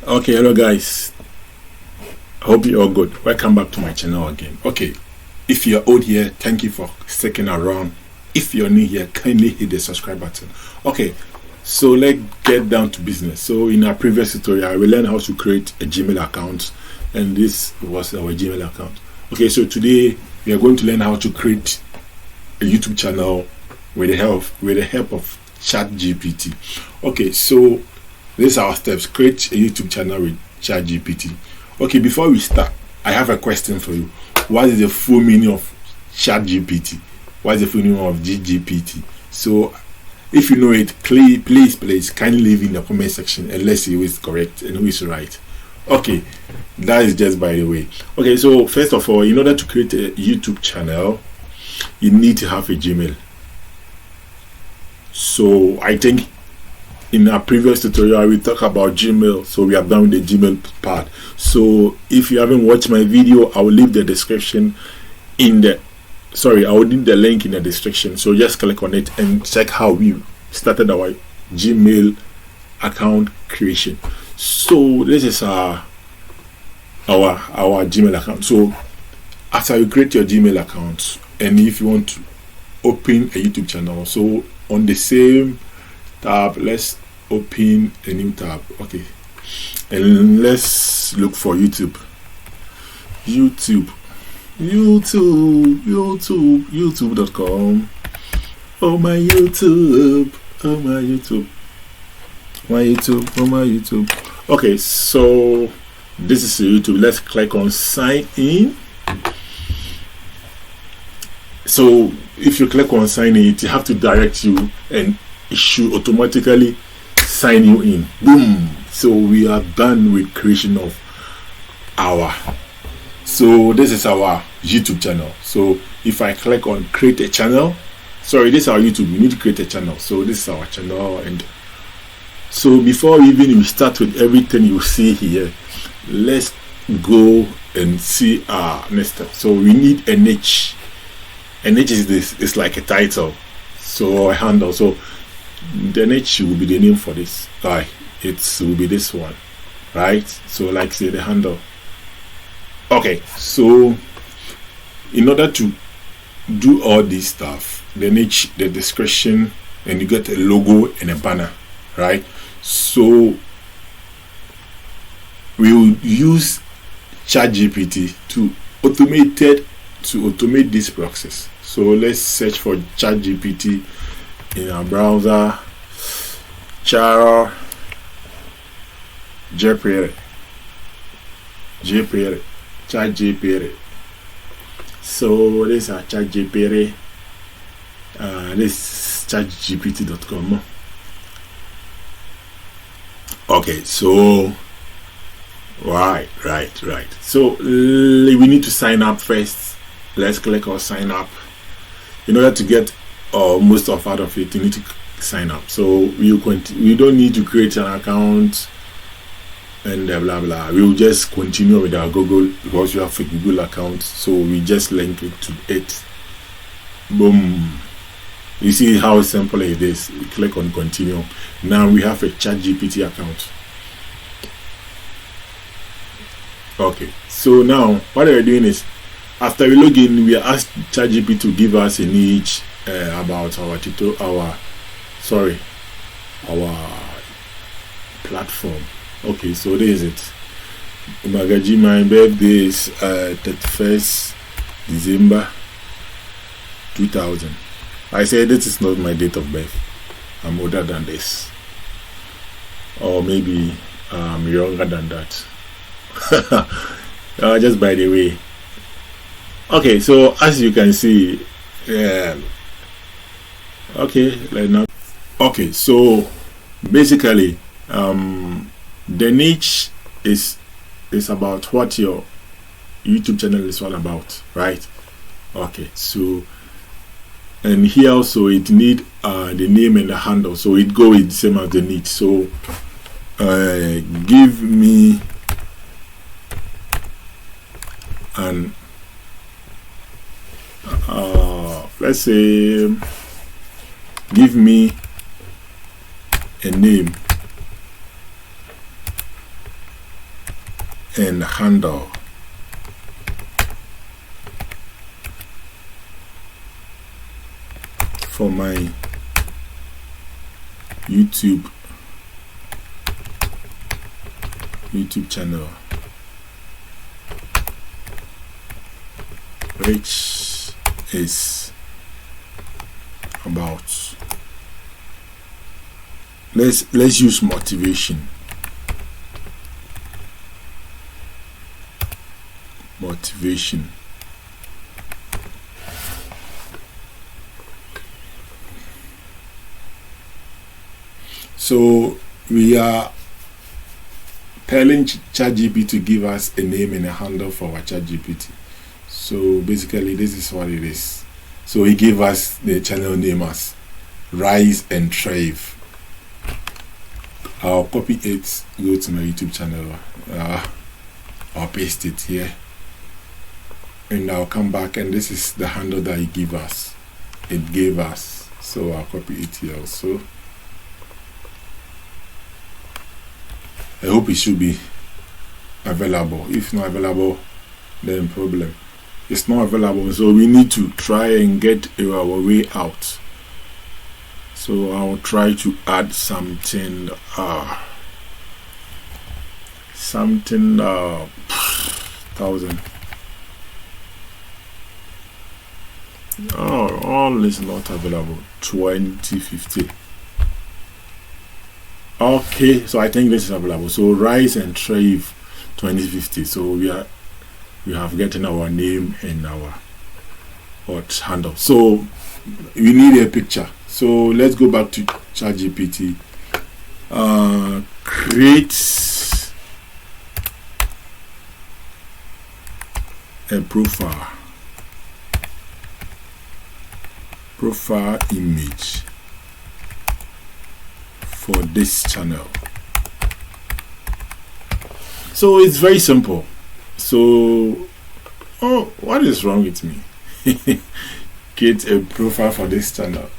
Okay, hello guys, hope you're all good. Welcome back to my channel again. Okay, if you're old here, thank you for sticking around. If you're new here, kindly hit the subscribe button. Okay, so let's get down to business. So in our previous tutorial, we learned how to create a Gmail account, and this was our Gmail account. Okay, so today we are going to learn how to create a YouTube channel with the help of ChatGPT. Okay, so these are our steps. Create a YouTube channel with ChatGPT. Okay, before we start, I have a question for you. What is the full meaning of ChatGPT? What is the full meaning of GPT? So, if you know it, please kindly leave in the comment section and let's see who is correct and who is right. Okay, that is just by the way. Okay, so first of all, in order to create a YouTube channel, you need to have a Gmail. So, I think in our previous tutorial we talked about Gmail, so we have done the Gmail part. So if you haven't watched my video, I will leave the description in the I will leave the link in the description, so just click on it and check how we started our Gmail account creation. So this is our Gmail account. So after you create your Gmail account, and if you want to open a YouTube channel, so on the same tab, let's open a new tab. Okay, and let's look for YouTube. YouTube.com. Oh my YouTube. Okay, so this is YouTube. Let's click on sign in. So if you click on sign in, it have to direct you and it should automatically sign you in. Boom. So we are done with creation of so this is our YouTube channel. So if I click on create a channel, this is our YouTube. We need to create a channel. So this is our channel. And so before even we start with everything you see here, let's go and see our next step. So we need a niche. A niche is this. It's like a title. So a handle. So the niche will be the name for this. Right, it will be this one, right? So like say the handle. Okay, so in order to do all this stuff, the niche, the description, and you get a logo and a banner, right? So we will use ChatGPT to automate this process. So let's search for ChatGPT in our browser. ChatGPT. So this is ChatGPT. This is ChatGPT.com. Okay, so right. So we need to sign up first. Let's click on sign up. In order to get most out of it, you need to sign up. So we don't need to create an account and blah blah. We will just continue with our Google, because we have a Google account. So we just link it to it. Boom. You see how simple it is. We click on continue. Now we have a ChatGPT account. Okay, so now what we're doing is, after we log in, we ask ChatGPT to give us a niche about our platform. Okay, so this is it. Magaji, my birthday is 31st December 2000. I said this is not my date of birth. I'm older than this, or maybe I'm younger than that. Just by the way. Okay, so as you can see, okay, so basically the niche is about what your YouTube channel is all about, right? Okay, so and here also it need the name and the handle, so it go with the same as the niche. So give me an let's say give me a name and handle. For my YouTube channel, which is about, let's use motivation. So we are telling ChatGPT to give us a name and a handle for our ChatGPT. So basically this is what it is. So he gave us the channel name as Rise and Thrive. I'll copy it, go to my YouTube channel, I'll paste it here, and I'll come back, and this is the handle that he gave us. So I'll copy it here also. I hope it should be available. If not available, then problem. It's not available, so we need to try and get our way out. So I'll try to add something 1,000. All is not available. 2050. Okay, so I think this is available. So Rise and Thrive 2050. So we have gotten our name and our handle. So we need a picture. So let's go back to ChatGPT. Create a profile image for this channel. So it's very simple. So what is wrong with me? Create a profile for this channel,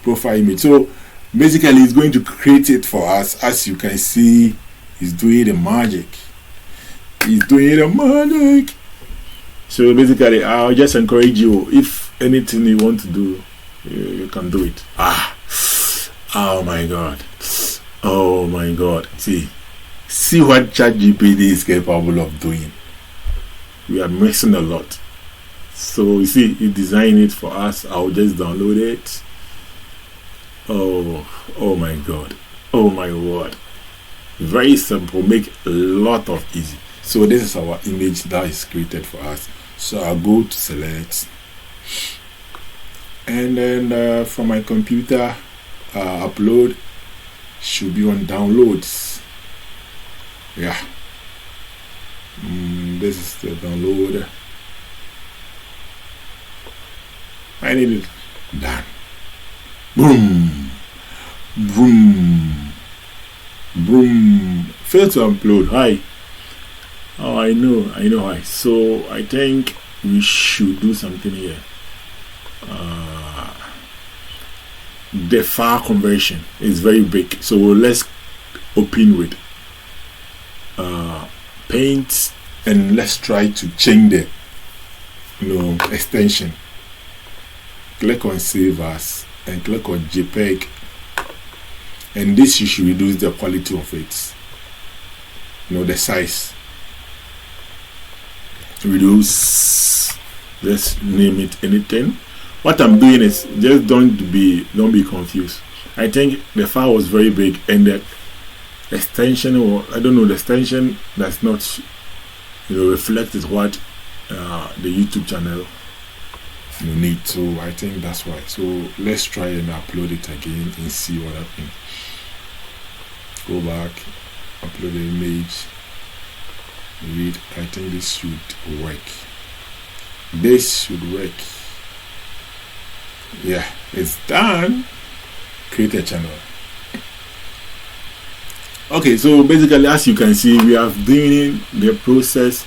profile image. So basically it's going to create it for us. As you can see, he's doing the magic. So basically I'll just encourage you, if anything you want to do, you can do it. Oh my god, see what ChatGPT is capable of doing. We are missing a lot. So you see, he designed it for us. I'll just download it. Oh my god, oh my word, very simple, make a lot of easy. So this is our image that is created for us. So I'll go to select, and then from my computer, upload should be on downloads. Yeah, this is the download. I need it done. Boom. Fail to upload. Hi. Oh, I know why. So I think we should do something here. The file conversion is very big, so let's open with Paint, and let's try to change the extension. Click on Save As and click on JPEG, and this you should reduce the quality of it, the size. Reduce, let's name it anything. What I'm doing is just don't be confused. I think the file was very big, and the extension, or I don't know, the extension does not reflect what the YouTube channel need. So I think that's why. So let's try and upload it again and see what happens. Go back, upload the image, read. I think this should work. Yeah, it's done. Create a channel. Okay, so basically, as you can see, we have done the process.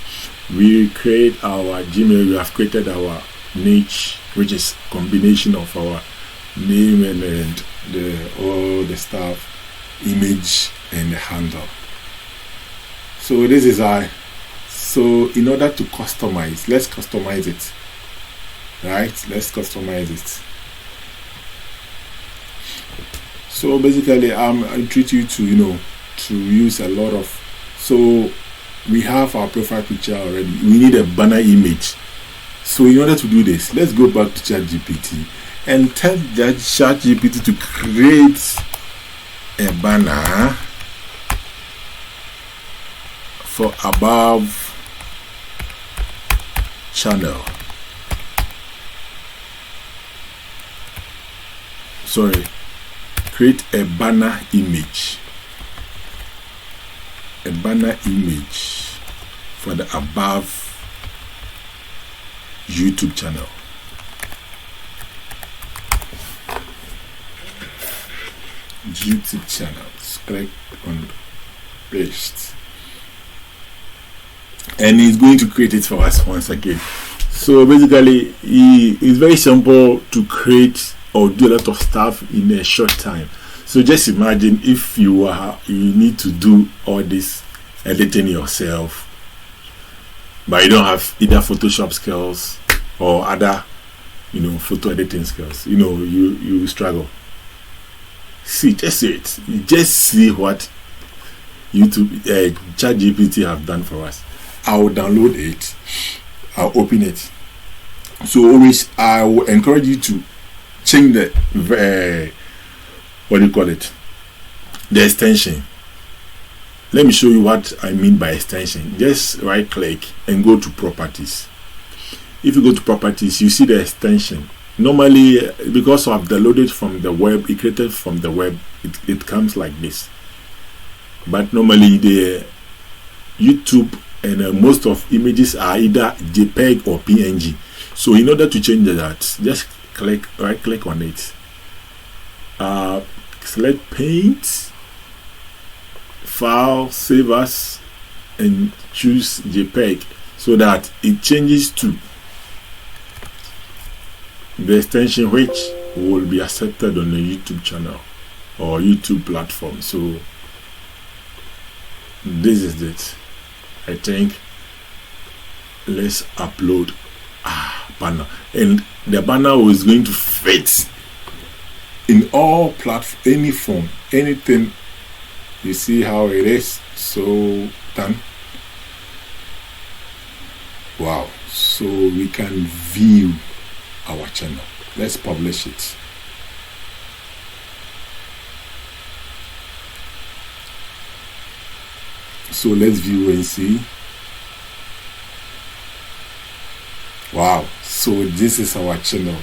We create our Gmail. We have created our niche, which is combination of our name and all the stuff, image and the handle. So this is our So in order to customize, let's customize it. Right, let's customize it. So basically I treat you to to use a lot of, so we have our profile picture already. We need a banner image. So in order to do this, let's go back to ChatGPT and tell that ChatGPT to create a banner for above channel. Sorry, create a banner image. A banner image for the above YouTube channel. YouTube channels. Click on paste, and it's going to create it for us once again. So basically, it's very simple to create or do a lot of stuff in a short time. So just imagine if you need to do all this editing yourself, but you don't have either Photoshop skills or other, photo editing skills. You struggle. See, just see it. Just see what YouTube, ChatGPT have done for us. I'll download it. I'll open it. So always, I will encourage you to change the the extension. Let me show you what I mean by extension. Just right click and go to properties. If you go to properties, you see the extension. Normally, because I've downloaded from the web, it created from the web, it comes like this. But normally the YouTube and most of images are either JPEG or PNG. So in order to change that, just right click on it. Select paint, file, save as, and choose JPEG so that it changes to the extension which will be accepted on the YouTube channel or YouTube platform. So this is it. I think let's upload banner, and the banner is going to fit in all platforms, any form, anything. You see how it is. So done. Wow. So we can view our channel. Let's publish it. So let's view and see. Wow. So this is our channel.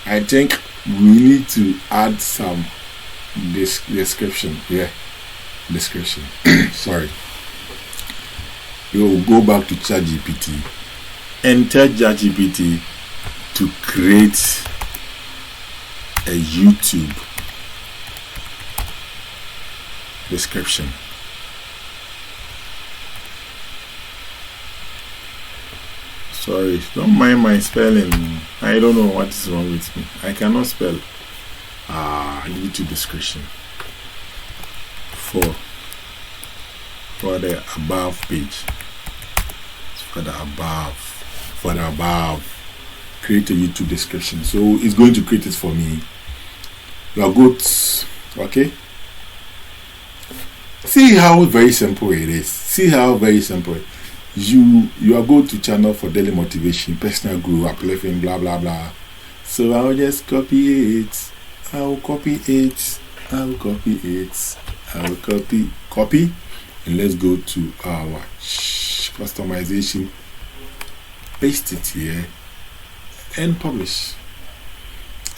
I think we need to add some description. Description. Sorry. We'll go back to ChatGPT and tell ChatGPT to create a YouTube description. Sorry, don't mind my spelling. I don't know what is wrong with me. I cannot spell. YouTube description for the above page. For the above, create a YouTube description. So it's going to create it for me. You are good. Okay. See how very simple it is. See how very simple. You are going to channel for daily motivation, personal growth, uplifting, blah blah blah. So I'll just copy it. I'll copy, and let's go to our customization. Paste it here and publish.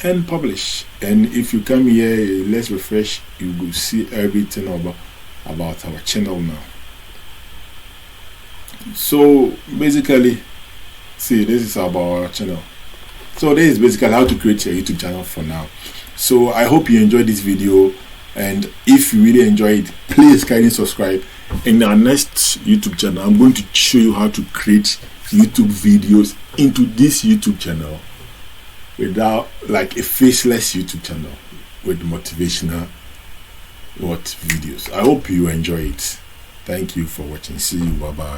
And if you come here, let's refresh. You will see everything about our channel now. So basically, see, this is about our channel. So this is basically how to create your YouTube channel for now. So I hope you enjoyed this video, and if you really enjoy it, please kindly subscribe. In our next YouTube channel, I'm going to show you how to create YouTube videos into this YouTube channel without, like, a faceless YouTube channel with motivational videos. I hope you enjoy it. Thank you for watching. See you. Bye bye.